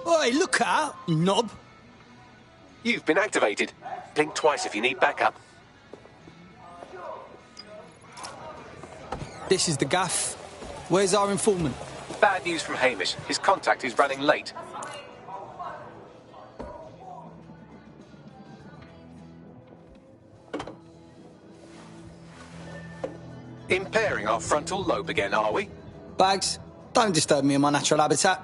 Oi, look out, you knob. You've been activated. Blink twice if you need backup. This is the gaff. Where's our informant? Bad news from Hamish. His contact is running late. Impairing our frontal lobe again, are we? Bags, don't disturb me in my natural habitat.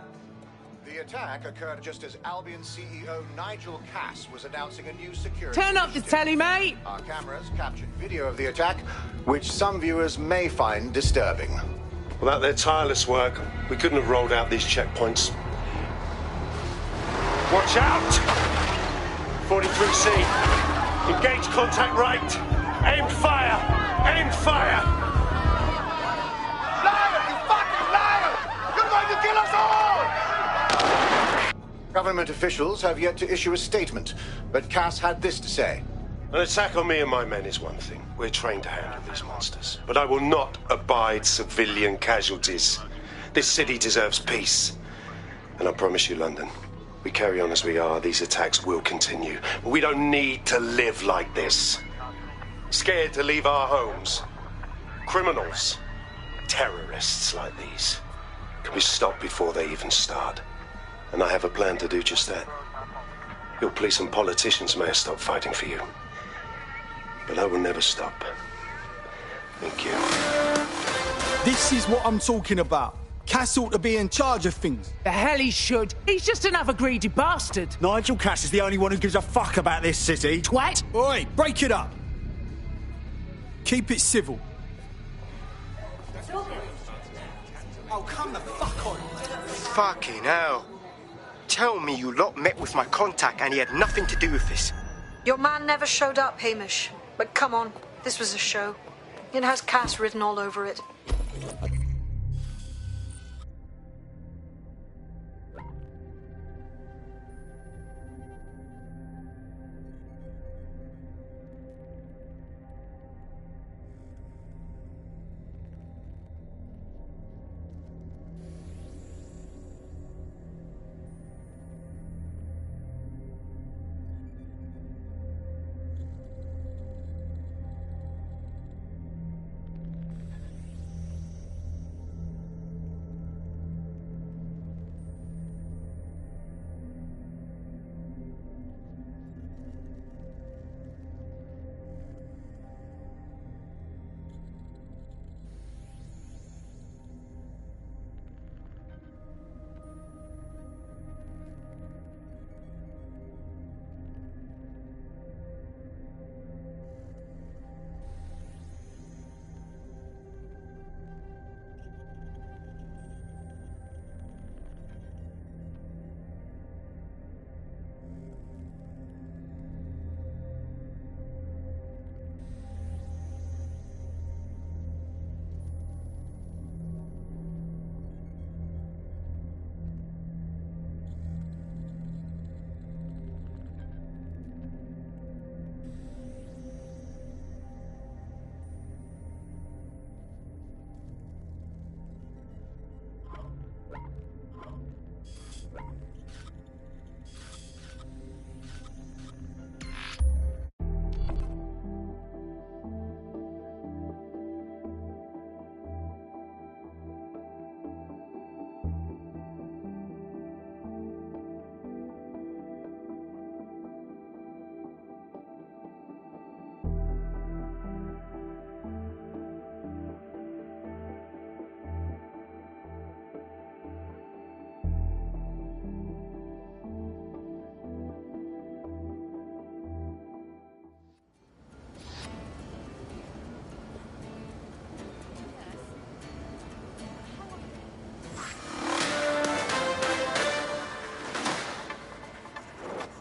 The attack occurred just as Albion CEO Nigel Cass was announcing a new security Turn up the telly, mate! Our cameras captured video of the attack, which some viewers may find disturbing. Without their tireless work, we couldn't have rolled out these checkpoints. Watch out! 43C. Engage contact right. Aim fire! Aim fire! Liar! You fucking liar! You're going to kill us all! Government officials have yet to issue a statement, but Cass had this to say. An attack on me and my men is one thing. We're trained to handle these monsters. But I will not abide civilian casualties. This city deserves peace. And I promise you, London, we carry on as we are, these attacks will continue. But we don't need to live like this. Scared to leave our homes. Criminals, terrorists like these can be stopped before they even start. And I have a plan to do just that. Your police and politicians may have stopped fighting for you. But I will never stop. Thank you. This is what I'm talking about. Cass ought to be in charge of things. The hell he should. He's just another greedy bastard. Nigel Cass is the only one who gives a fuck about this city. Twat! Oi, break it up. Keep it civil. Oh, come the fuck on. Fucking hell. Tell me you lot met with my contact and he had nothing to do with this. Your man never showed up, Hamish. But come on, this was a show. It has Cass written all over it.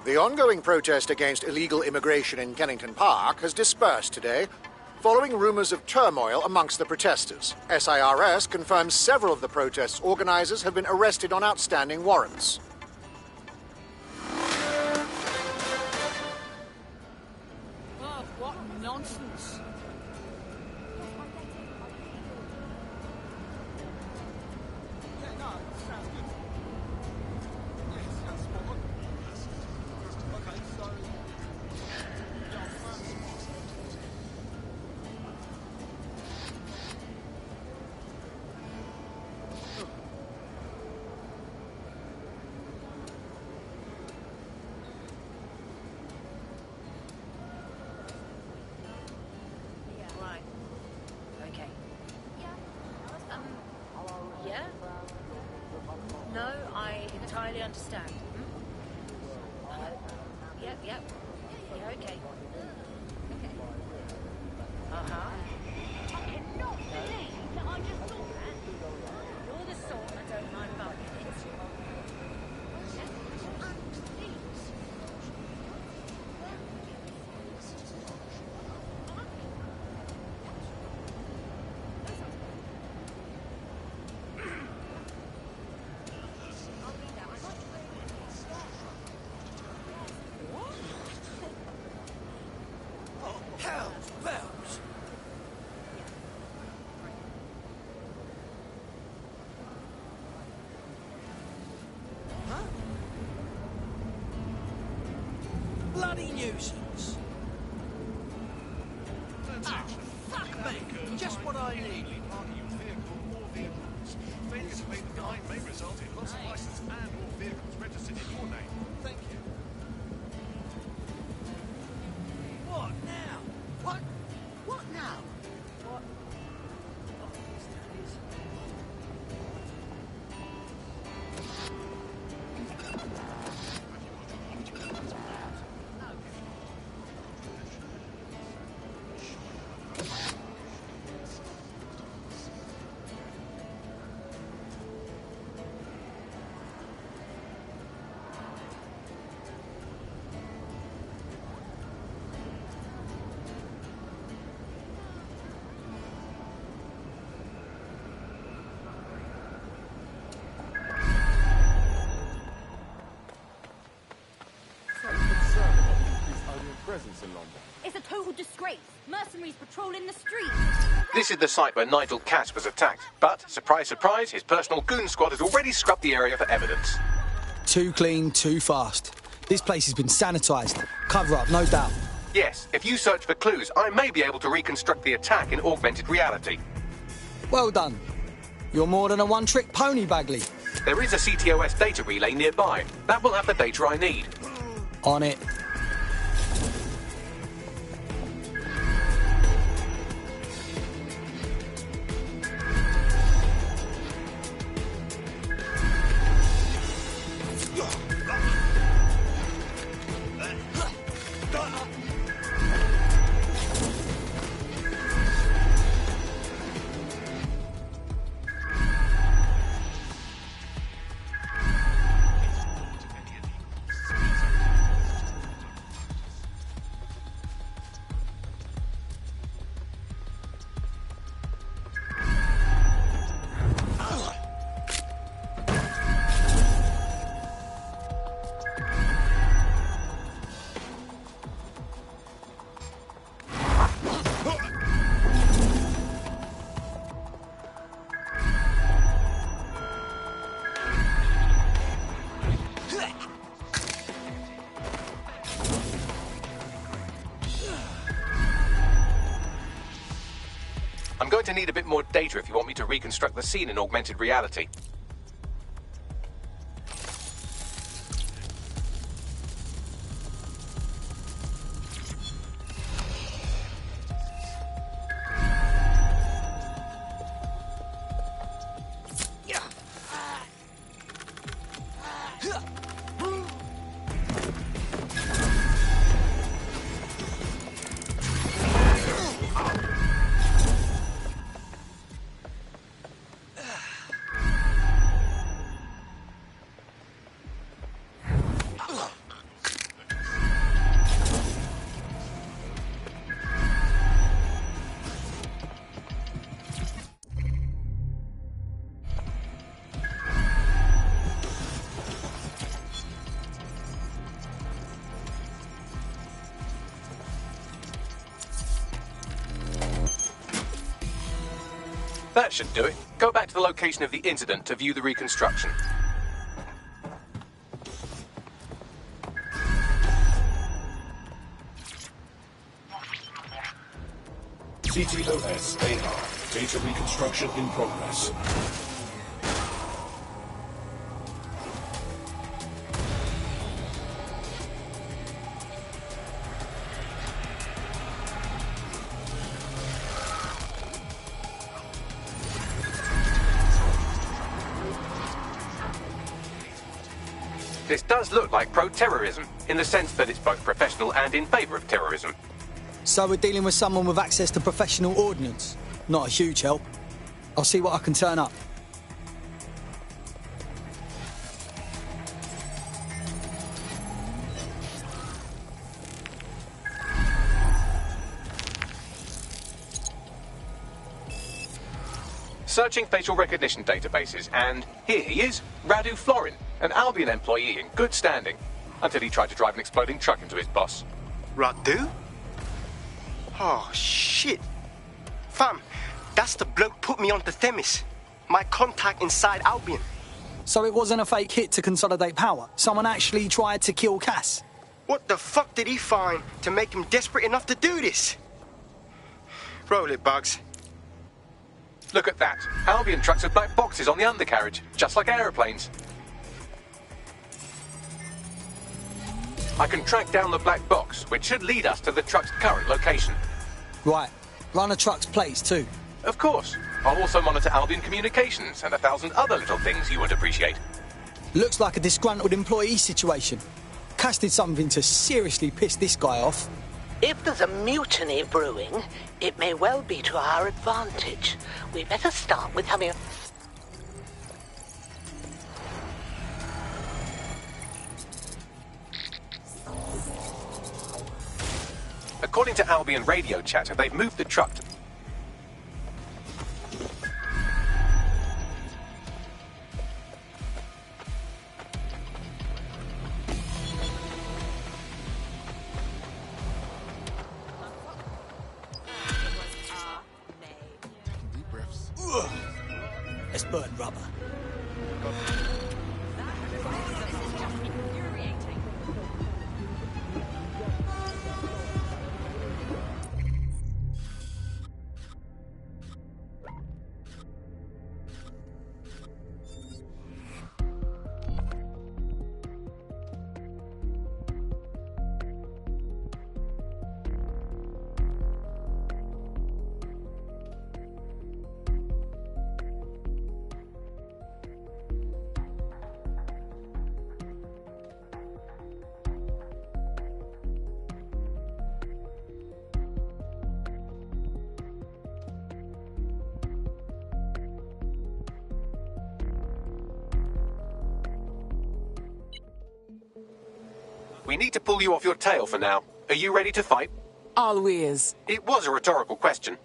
The ongoing protest against illegal immigration in Kennington Park has dispersed today, following rumours of turmoil amongst the protesters. SIRS confirms several of the protest's organisers have been arrested on outstanding warrants. Oh, what nonsense. understand. Yep. Yeah, okay. Uh-huh. I cannot believe that I just thought that. You're the sort I don't mind bumping into. Bloody nuisance. Oh, fuck me. Just what I need. Failure to pay the fine may result in loss of license and or vehicles registered in your name. Thank you. What now? What? What now? What? Presence in London. It's a total disgrace. Mercenaries patrolling the streets. This is the site where Nigel Cass was attacked. But, surprise, surprise, his personal goon squad has already scrubbed the area for evidence. Too clean, too fast. This place has been sanitised. Cover up, no doubt. Yes, if you search for clues, I may be able to reconstruct the attack in augmented reality. Well done. You're more than a one-trick pony, Bagley. There is a CTOS data relay nearby. That will have the data I need. On it. I'm going to need a bit more data if you want me to reconstruct the scene in augmented reality. That should do it. Go back to the location of the incident to view the reconstruction. CTOS AR. Data reconstruction in progress. This does look like pro-terrorism, in the sense that it's both professional and in favour of terrorism. So we're dealing with someone with access to professional ordnance. Not a huge help. I'll see what I can turn up. Searching facial recognition databases, and here he is, Radu Florin, an Albion employee in good standing, until he tried to drive an exploding truck into his boss. Radu? Oh, shit. Fam, that's the bloke put me onto Themis. My contact inside Albion. So it wasn't a fake hit to consolidate power? Someone actually tried to kill Cass? What the fuck did he find to make him desperate enough to do this? Roll it, Bugs. Look at that. Albion trucks have black boxes on the undercarriage, just like aeroplanes. I can track down the black box, which should lead us to the truck's current location. Right. Run a truck's plates, too. Of course. I'll also monitor Albion communications and 1,000 other little things you would appreciate. Looks like a disgruntled employee situation. Cass did something to seriously piss this guy off. If there's a mutiny brewing, it may well be to our advantage. We better start with having a... According to Albion radio chatter, they've moved the truck to... Let's burn rubber. We need to pull you off your tail for now. Are you ready to fight? Always. It was a rhetorical question.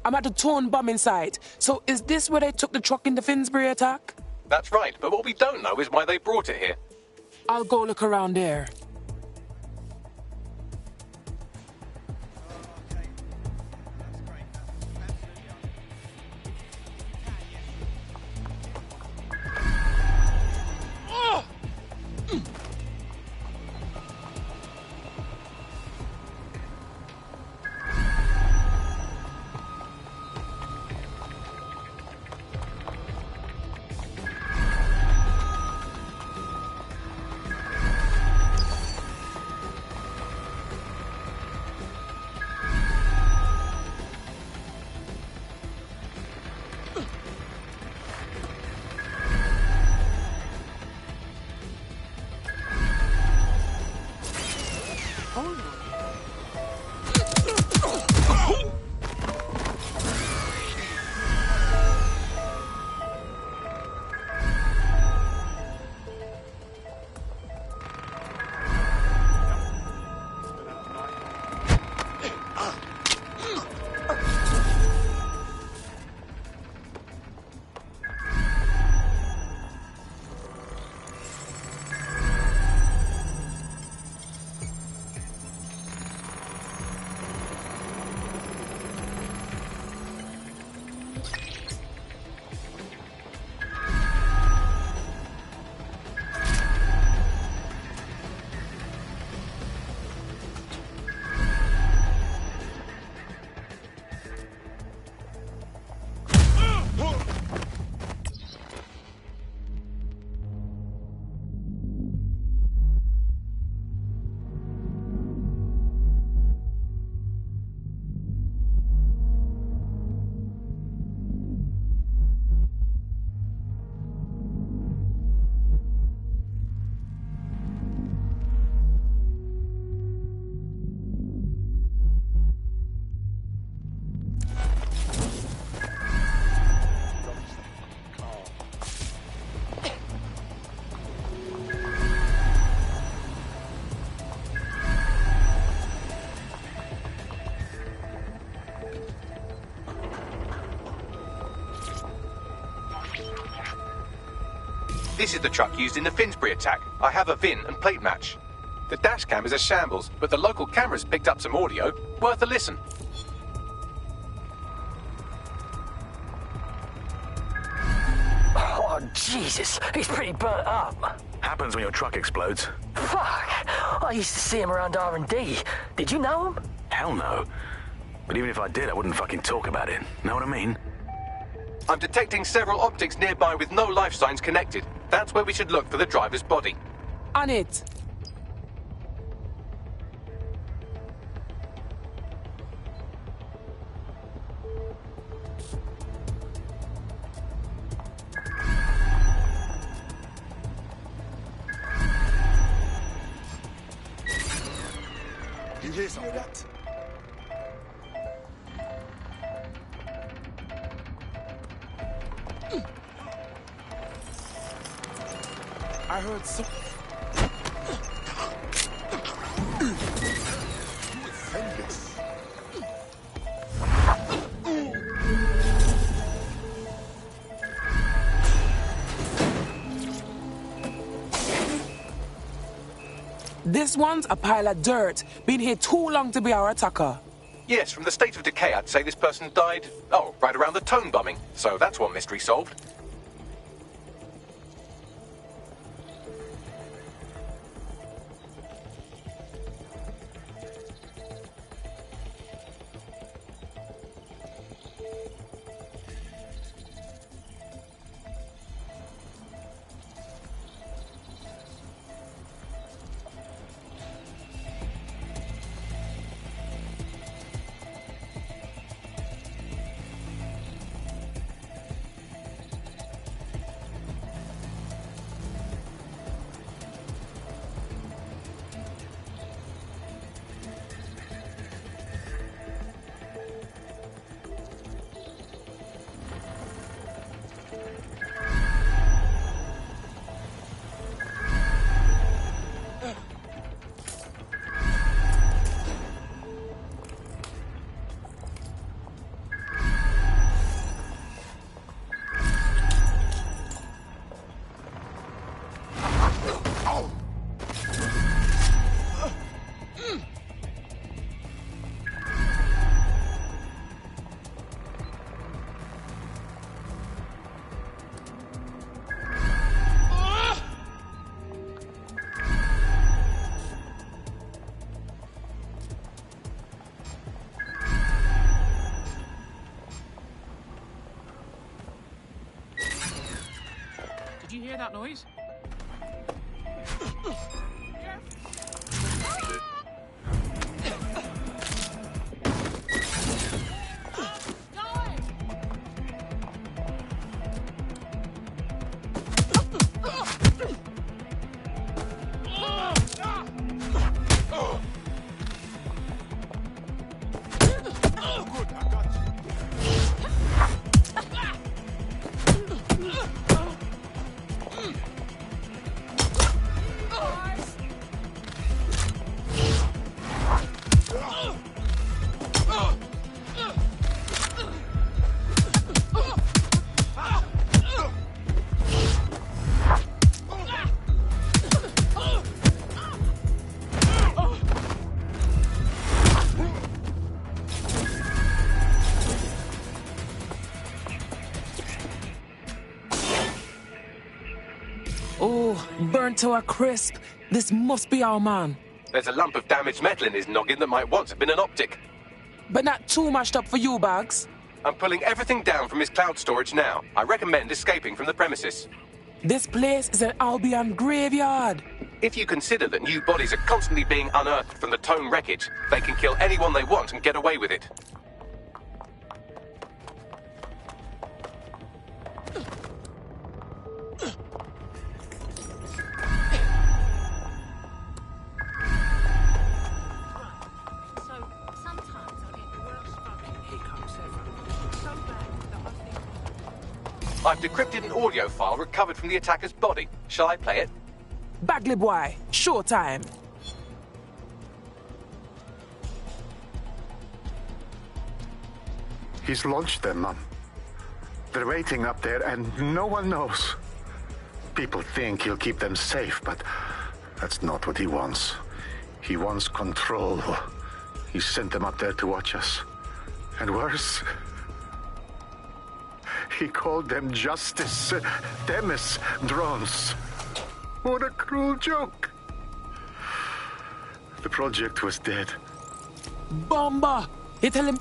I'm at the torn bombing site. So is this where they took the truck in the Finsbury attack? That's right, but what we don't know is why they brought it here. I'll go look around there. This is the truck used in the Finsbury attack. I have a VIN and plate match. The dash cam is a shambles, but the local cameras picked up some audio. Worth a listen. Oh, Jesus, he's pretty burnt up. Happens when your truck explodes. Fuck! I used to see him around R&D. Did you know him? Hell no. But even if I did, I wouldn't fucking talk about it. Know what I mean? I'm detecting several optics nearby with no life signs connected. That's where we should look for the driver's body. On it. You hear something? That? I heard some... This one's a pile of dirt. Been here too long to be our attacker. Yes, from the state of decay, I'd say this person died, right around the Tone bombing. So that's one mystery solved. Did you hear that noise? Oh, burnt to a crisp. This must be our man. There's a lump of damaged metal in his noggin that might once have been an optic. But not too mashed up for you, Bags. I'm pulling everything down from his cloud storage now. I recommend escaping from the premises. This place is an Albion graveyard. If you consider that new bodies are constantly being unearthed from the Tone wreckage, they can kill anyone they want and get away with it. I've decrypted an audio file recovered from the attacker's body. Shall I play it? Bagley boy, showtime. He's launched them, Mum. They're waiting up there and no one knows. People think he'll keep them safe, but that's not what he wants. He wants control. He sent them up there to watch us. And worse, he called them Justice Themis drones. What a cruel joke. The project was dead. Bomba! You tell him.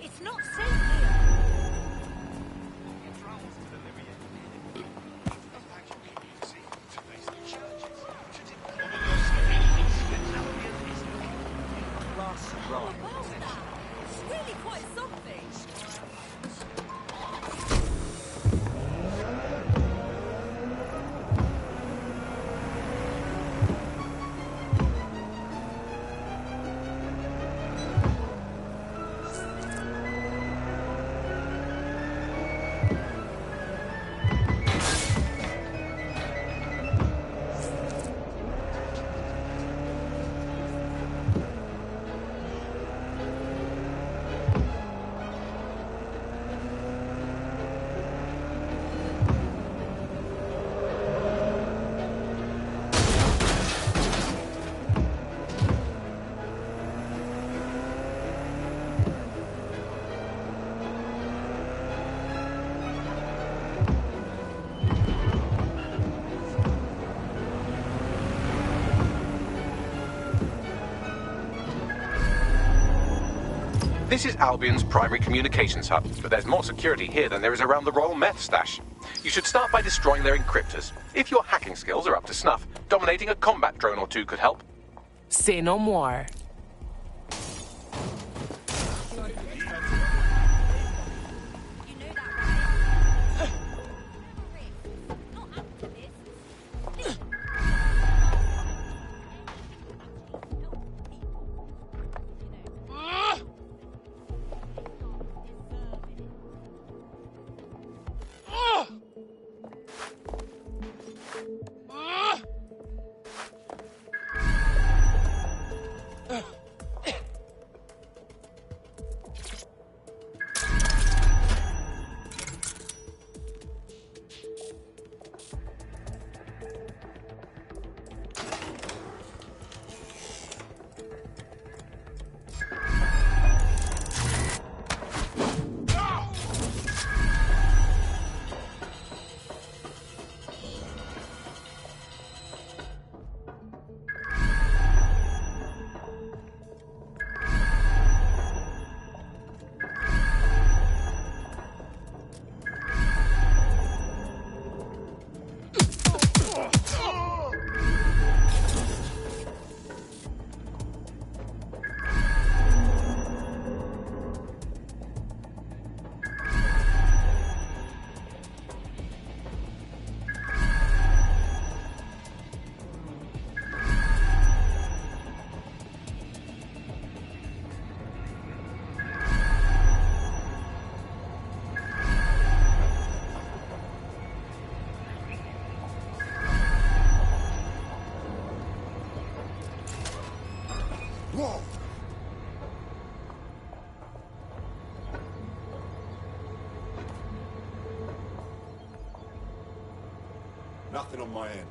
It's not safe here. It's really quite something. This is Albion's primary communications hub, but there's more security here than there is around the Royal Meth stash. You should start by destroying their encryptors. If your hacking skills are up to snuff, dominating a combat drone or two could help. Say no more. Whoa! Nothing on my end.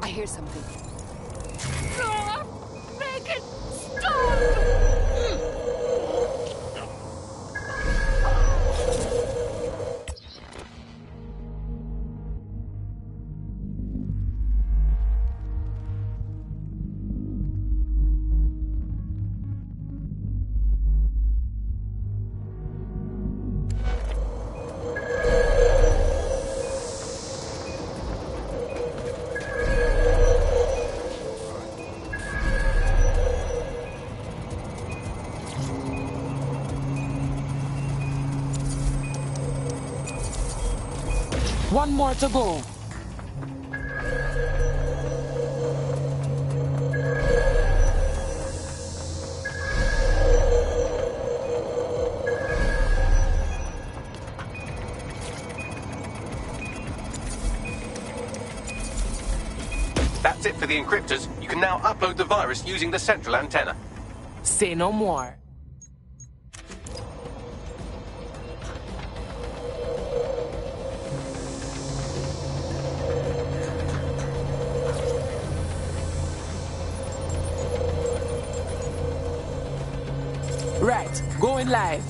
I hear something. Make it stop! One more to go. That's it for the encryptors. You can now upload the virus using the central antenna. Say no more. Right, going live.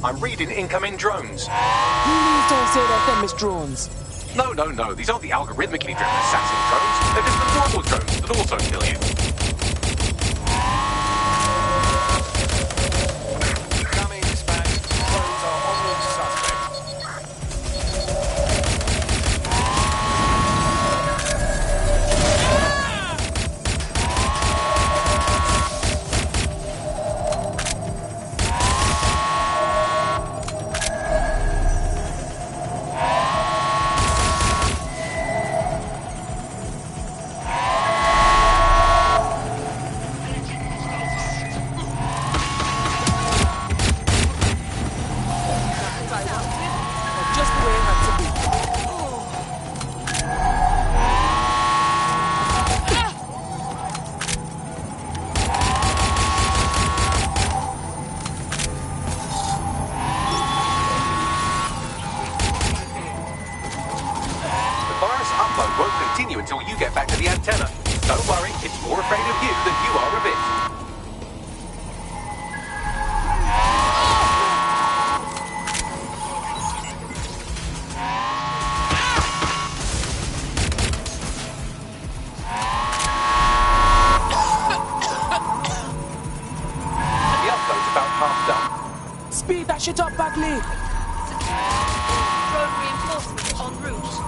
I'm reading incoming drones. Please don't say that they're Miss drones. No. These aren't the algorithmically driven assassin drones. They're just the normal drones that also kill you. Incoming dispatch. Drones are on the suspect. Until you get back to the antenna. Don't worry, it's more afraid of you than you are of it. The upload's about half done. Speed that shit up, Bagley. Road reinforcements en route.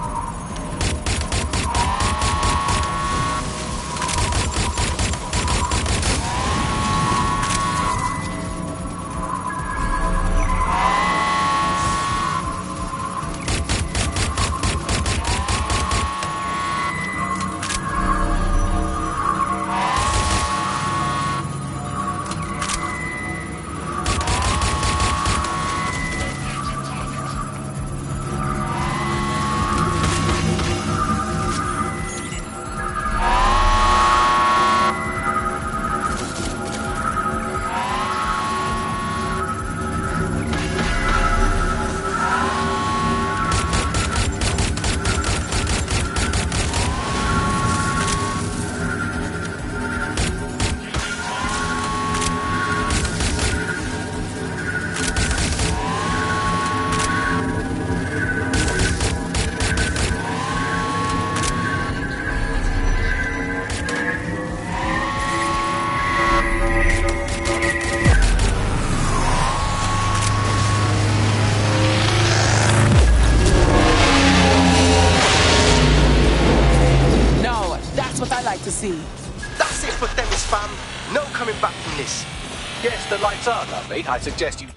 this. Yes, the lights are lovely. I suggest you...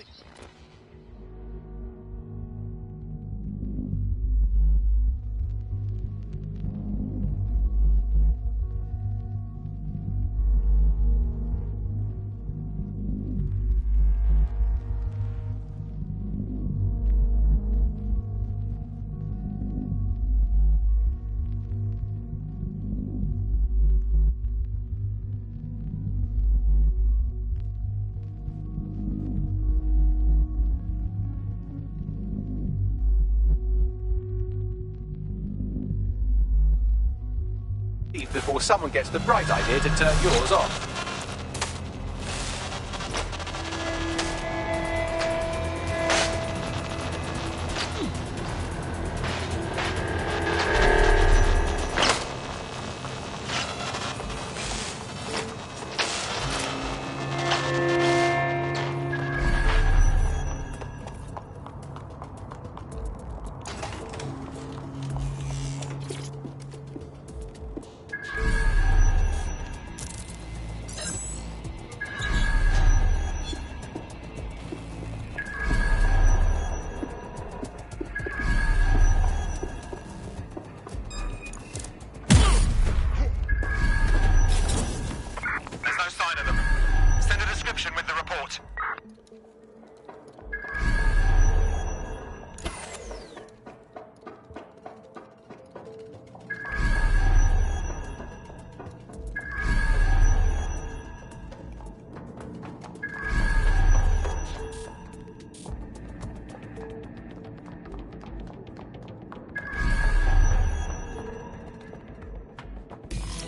before someone gets the bright idea to turn yours off.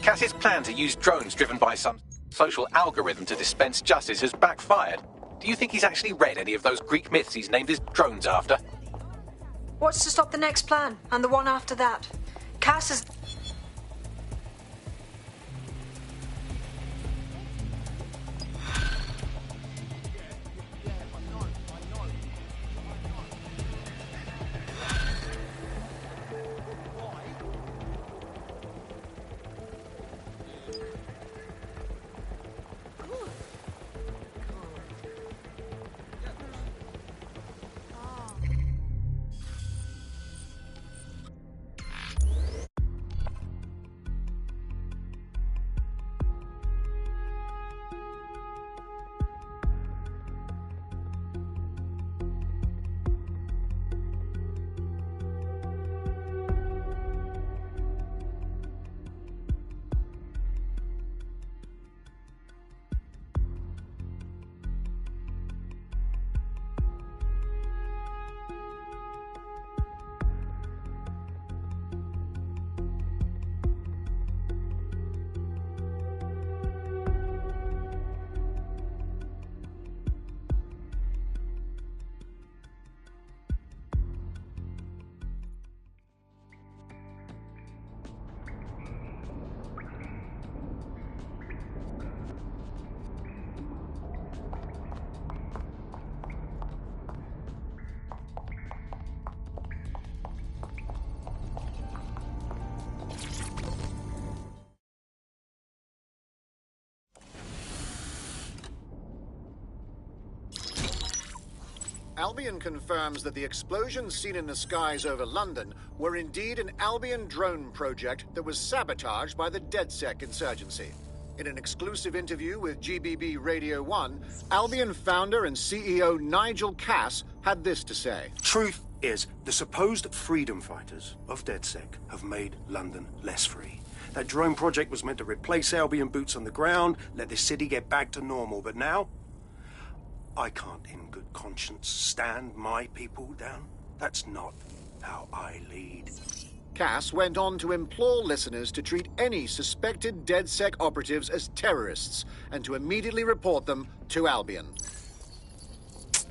Cass's plan to use drones driven by some social algorithm to dispense justice has backfired. Do you think he's actually read any of those Greek myths he's named his drones after? What's to stop the next plan, and the one after that? Cass is... Albion confirms that the explosions seen in the skies over London were indeed an Albion drone project that was sabotaged by the DedSec insurgency. In an exclusive interview with GBB Radio 1, Albion founder and CEO Nigel Cass had this to say. Truth is, the supposed freedom fighters of DedSec have made London less free. That drone project was meant to replace Albion boots on the ground, let the city get back to normal, but now I can't in good conscience stand my people down. That's not how I lead. Cass went on to implore listeners to treat any suspected DedSec operatives as terrorists and to immediately report them to Albion.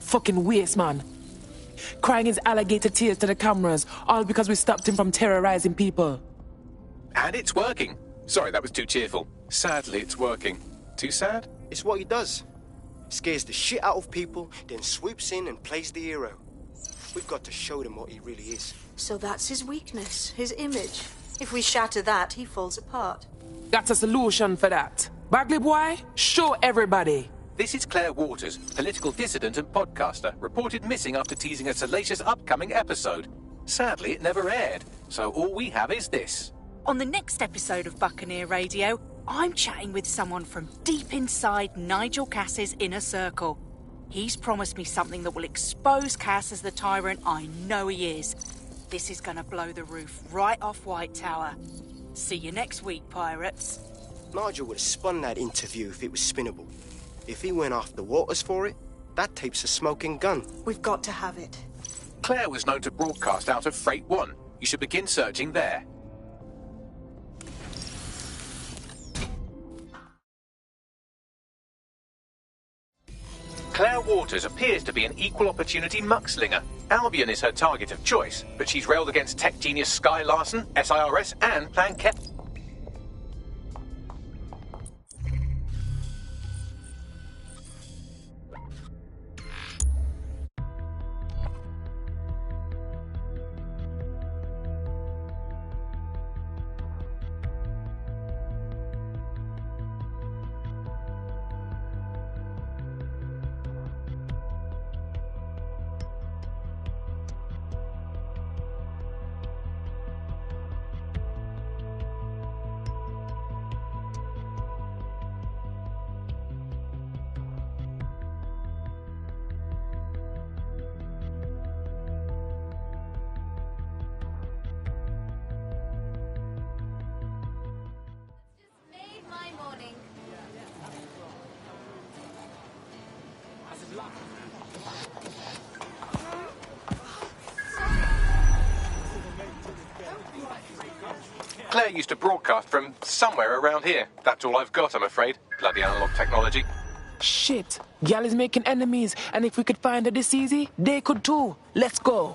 Fucking waste, man. Crying his alligator tears to the cameras, all because we stopped him from terrorizing people. And it's working. Sorry, that was too cheerful. Sadly, it's working. Too sad? It's what he does. Scares the shit out of people, then swoops in and plays the hero. We've got to show them what he really is. So that's his weakness, his image. If we shatter that, he falls apart. That's a solution for that. Bagley boy, show everybody. This is Claire Waters, political dissident and podcaster, reported missing after teasing a salacious upcoming episode. Sadly, it never aired, so all we have is this. On the next episode of Buccaneer Radio, I'm chatting with someone from deep inside Nigel Cass's inner circle. He's promised me something that will expose Cass as the tyrant I know he is. This is gonna blow the roof right off White Tower. See you next week, pirates. Nigel would have spun that interview if it was spinnable. If he went after Waters for it, that tape's a smoking gun. We've got to have it. Claire was known to broadcast out of Freight 1. You should begin searching there. Claire Waters appears to be an equal opportunity muckslinger. Albion is her target of choice, but she's railed against tech genius Sky Larson, SIRS, and Plan Kep. Claire used to broadcast from somewhere around here. That's all I've got, I'm afraid. Bloody analog technology. Shit, Gal is making enemies, and if we could find her this easy, they could too. Let's go.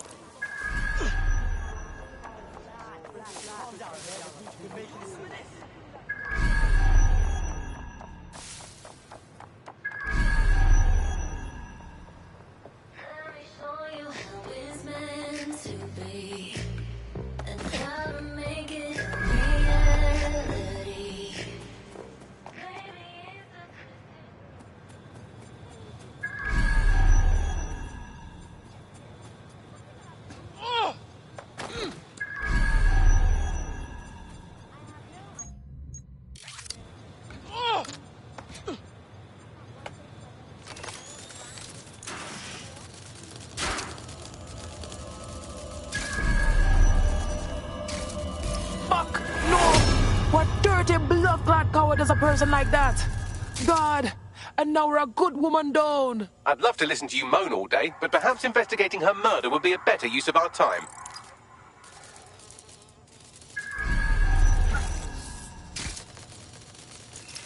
As a person like that. God, and now we're a good woman down. I'd love to listen to you moan all day, but perhaps investigating her murder would be a better use of our time.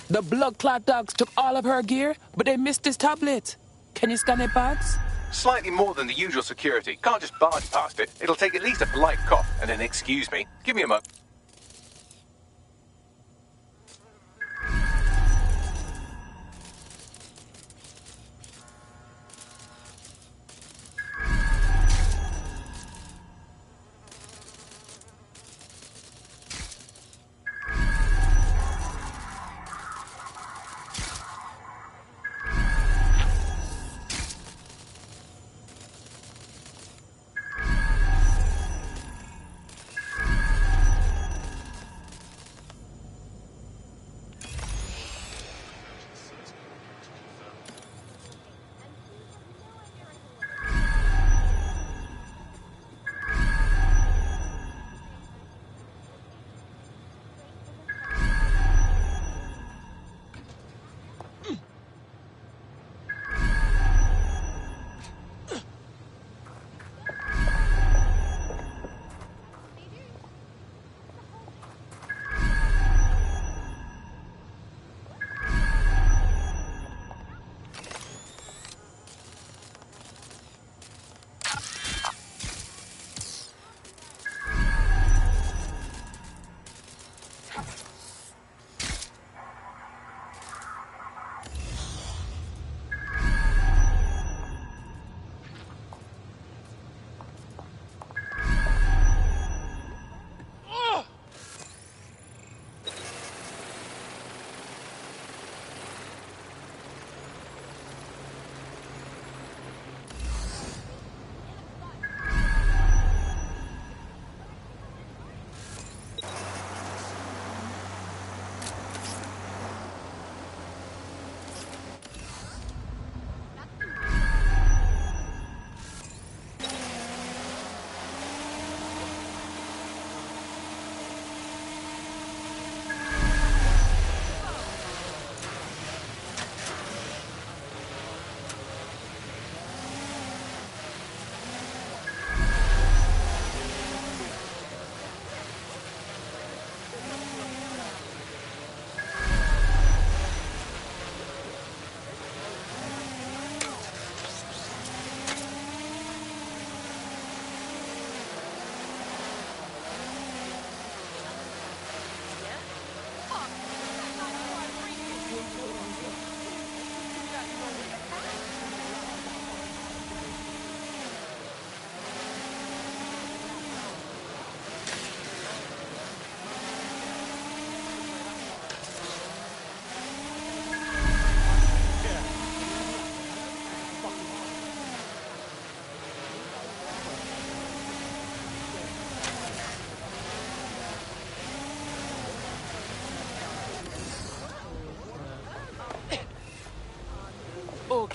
The blood-clot dogs took all of her gear, but they missed this tablet. Can you scan it, Bugs? Slightly more than the usual security. Can't just barge past it. It'll take at least a polite cough and an excuse me. Give me a moment.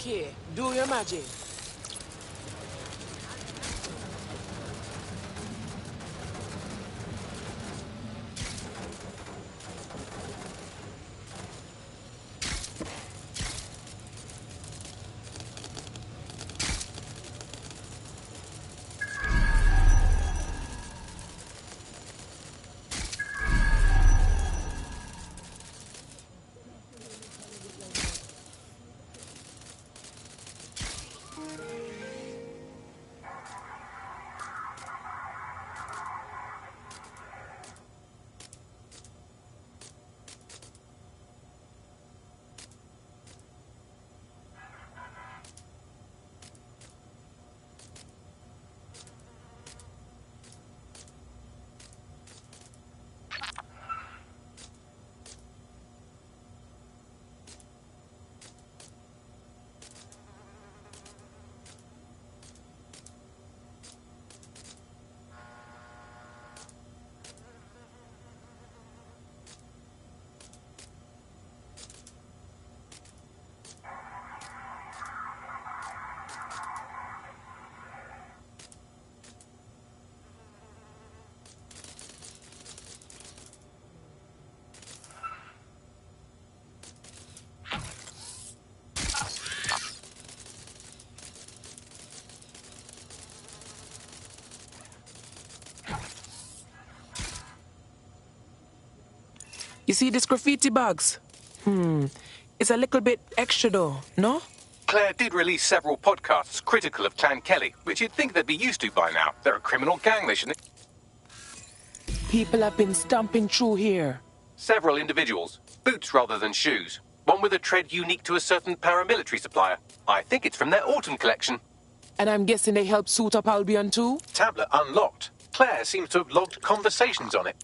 Okay, do your magic. You see this graffiti bags? It's a little bit extra though, no? Claire did release several podcasts critical of Clan Kelly, which you'd think they'd be used to by now. They're a criminal gang, they shouldn't... People have been stomping through here. Several individuals. Boots rather than shoes. One with a tread unique to a certain paramilitary supplier. I think it's from their autumn collection. And I'm guessing they helped suit up Albion too? Tablet unlocked. Claire seems to have logged conversations on it.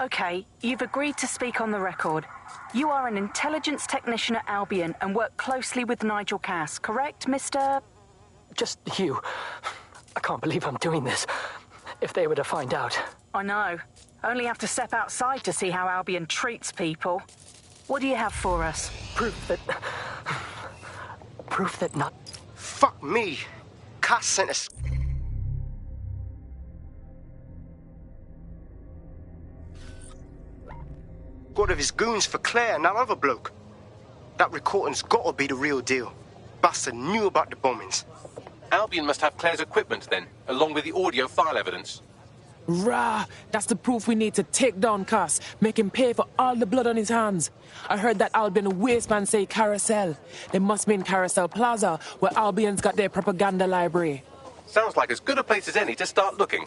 Okay, you've agreed to speak on the record. You are an intelligence technician at Albion and work closely with Nigel Cass, correct, Mr...? Just you. I can't believe I'm doing this. If they were to find out. I know. Only have to step outside to see how Albion treats people. What do you have for us? Proof that not... Fuck me. Cass sent us... One of his goons for Claire and that other bloke. That recording's gotta be the real deal. Bastard knew about the bombings. Albion must have Claire's equipment then, along with the audio file evidence. Rah! That's the proof we need to take down Cass. Make him pay for all the blood on his hands. I heard that Albion wasteman say Carousel. They must be in Carousel Plaza, where Albion's got their propaganda library. Sounds like as good a place as any to start looking.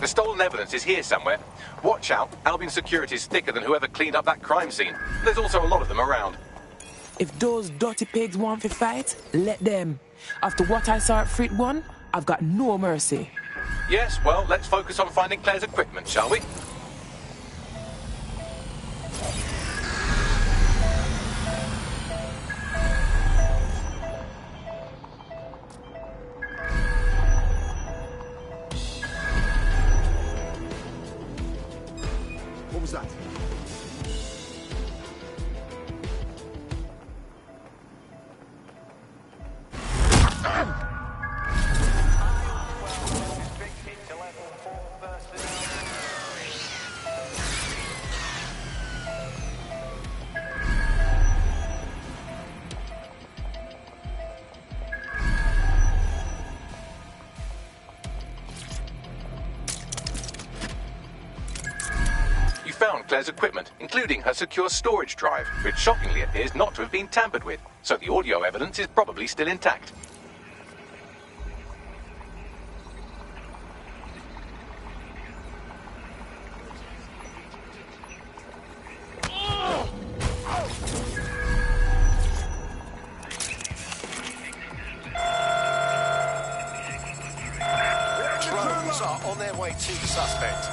The stolen evidence is here somewhere. Watch out, Albion security is thicker than whoever cleaned up that crime scene. There's also a lot of them around. If those dirty pigs want to fight, let them. After what I saw at Frit 1, I've got no mercy. Yes, well, let's focus on finding Claire's equipment, shall we? What was that? found Claire's equipment, including her secure storage drive, which shockingly appears not to have been tampered with, so the audio evidence is probably still intact. Drones are on their way to the suspect.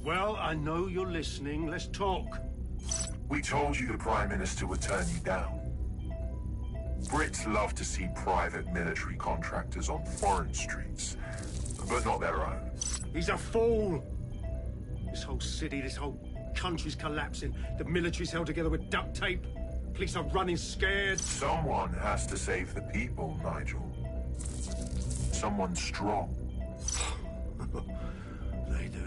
Well, I know you're listening. Let's talk. We told you the Prime Minister would turn you down. Brits love to see private military contractors on foreign streets, but not their own. He's a fool. This whole city, this whole country's collapsing. The military's held together with duct tape. Police are running scared. Someone has to save the people, Nigel. Someone strong. They do.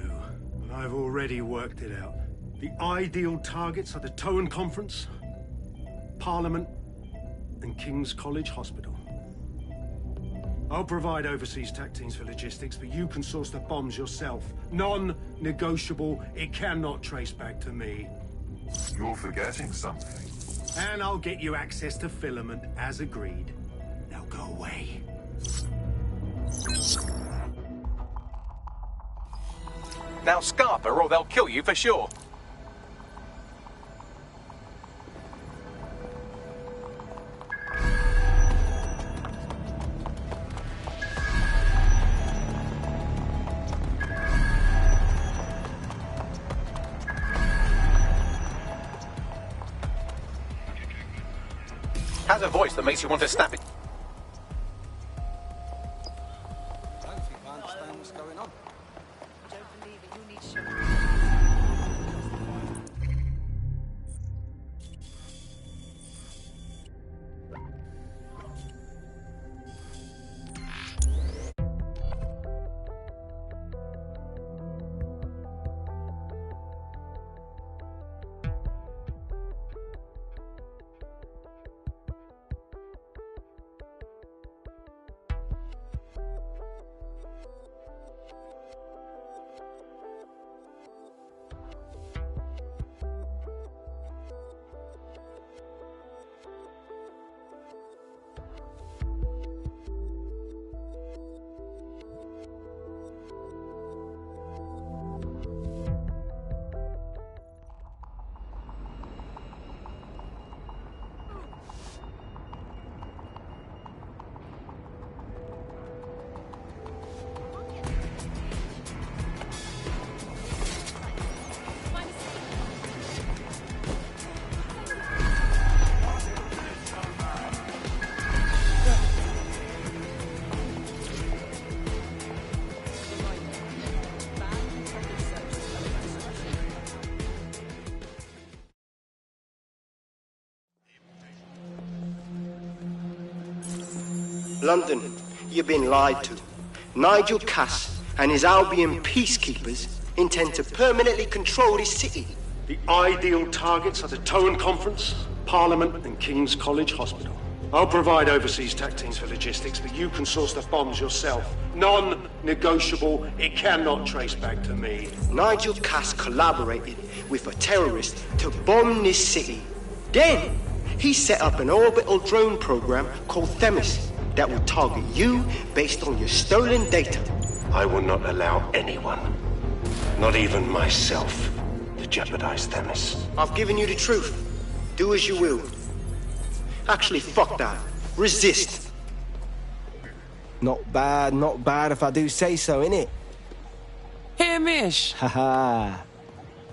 But I've already worked it out. The ideal targets are the Towan Conference, Parliament, and King's College Hospital. I'll provide overseas tac teams for logistics, but you can source the bombs yourself. Non-negotiable. It cannot trace back to me. You're forgetting something. And I'll get you access to filament, as agreed. Now go away. Now scarper or they'll kill you for sure. Has a voice that makes you want to snap it. I don't think I understand what's going on. Don't believe it. You need to. London, you've been lied to. Nigel Cass and his Albion peacekeepers intend to permanently control this city. The ideal targets are the Towan Conference, Parliament, and King's College Hospital. I'll provide overseas tech teams for logistics, but you can source the bombs yourself. Non-negotiable. It cannot trace back to me. Nigel Cass collaborated with a terrorist to bomb this city. Then, he set up an orbital drone program called Themis that will target you based on your stolen data. I will not allow anyone, not even myself, to jeopardize Themis. I've given you the truth. Do as you will. Actually, fuck that. Resist. Not bad if I do say so, innit? Hamish! Haha.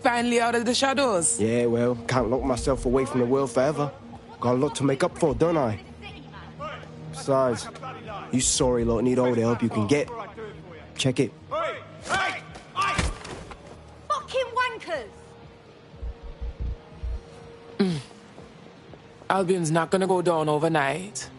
Finally out of the shadows. Yeah, well, can't lock myself away from the world forever. Got a lot to make up for, don't I? Besides, you sorry lot need all the help you can get. Check it. Fucking wankers! Albion's not gonna go down overnight.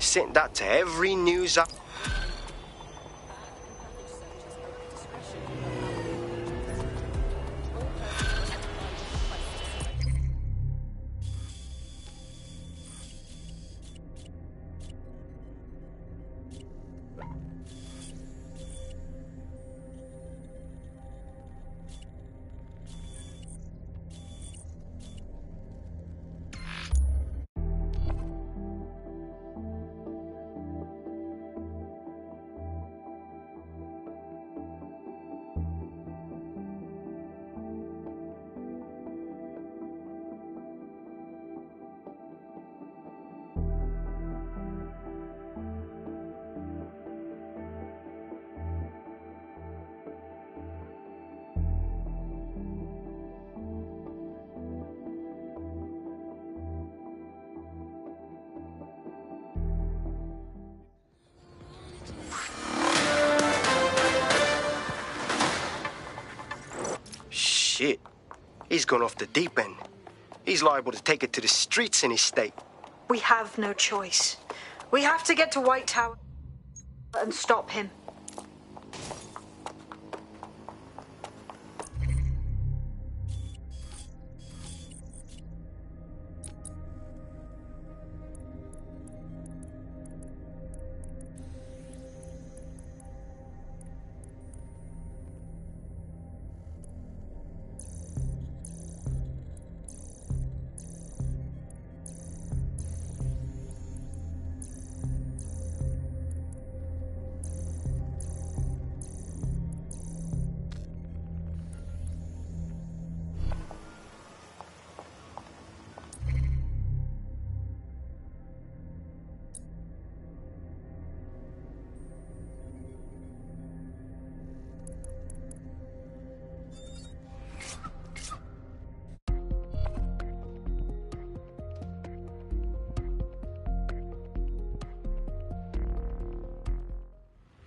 Sent that to every news up. Shit. He's gone off the deep end. He's liable to take it to the streets in his state. We have no choice. We have to get to White Tower and stop him.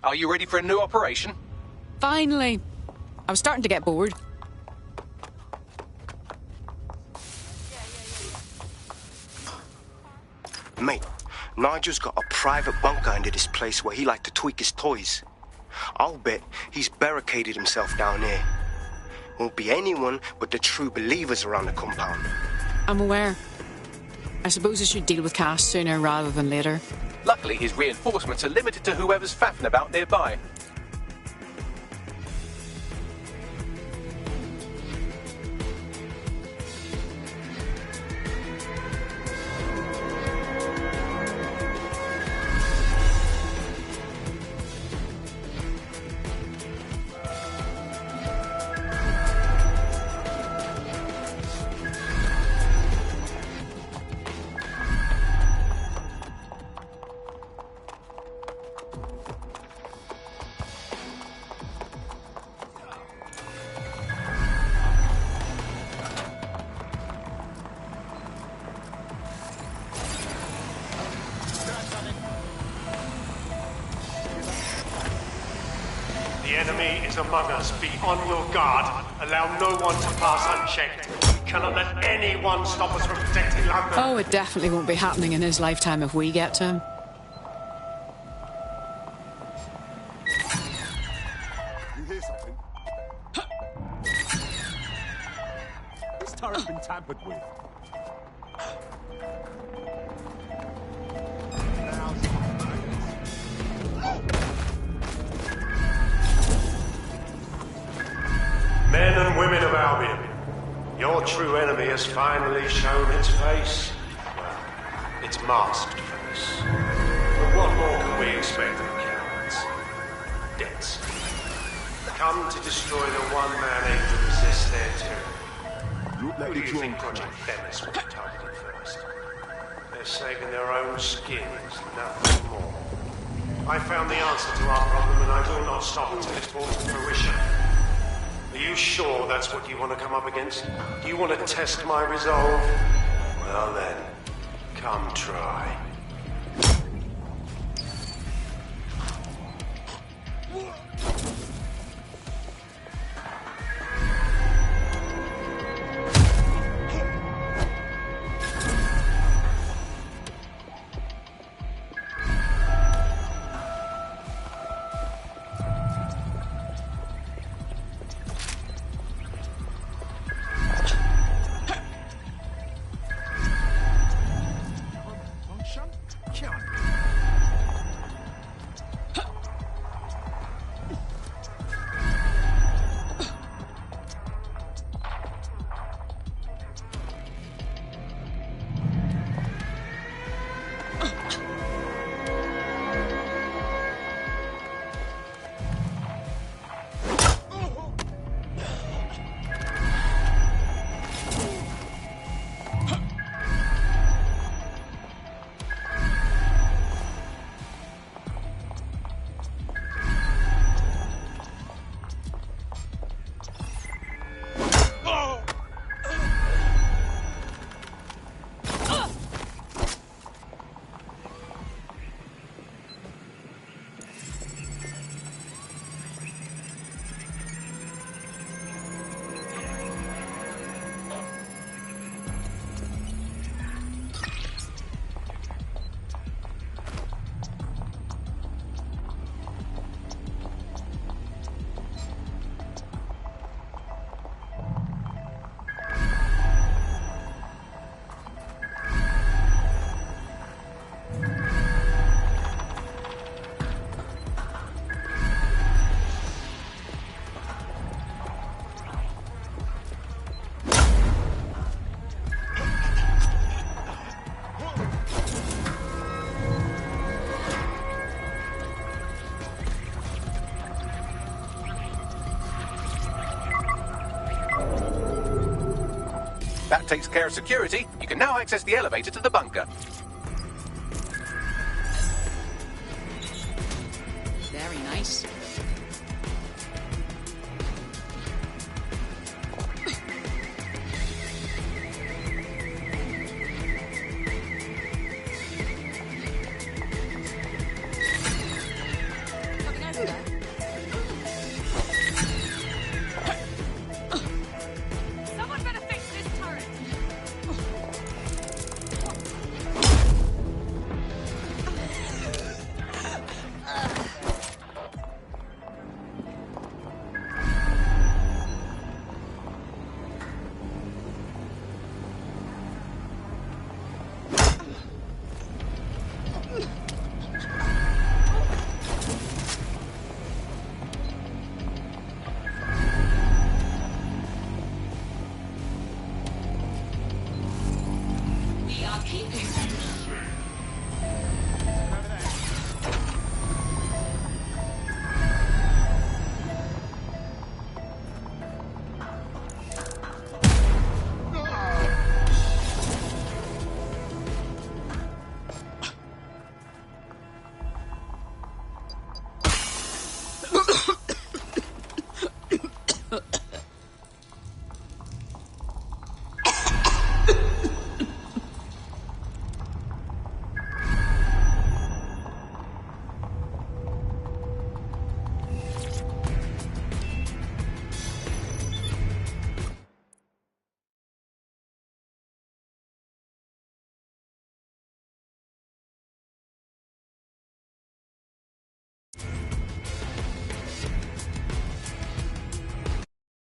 Are you ready for a new operation? Finally. I was starting to get bored. Mate, Nigel's got a private bunker under this place where he liked to tweak his toys. I'll bet he's barricaded himself down there. Won't be anyone but the true believers around the compound. I'm aware. I suppose I should deal with Cass sooner rather than later. Luckily, his reinforcements are limited to whoever's faffing about nearby. enemy is among us. Be on your guard. Allow no one to pass unchecked. We cannot let anyone stop us from protecting London. Oh, it definitely won't be happening in his lifetime if we get to him. You hear something? This turret's been tampered with. Men and women of Albion, your true enemy has finally shown its face. Well, its masked face. But what more can we expect of cowards? Debts. Come to destroy the one man able to resist their tyranny. Who do you think Project Themis will be targeted first? They're saving their own skins, nothing more. I found the answer to our problem, and I will not stop until it's brought to fruition. Are you sure that's what you want to come up against? Do you want to test my resolve? Well then, come try. That takes care of security. You can now access the elevator to the bunker. Very nice. We are keeping them.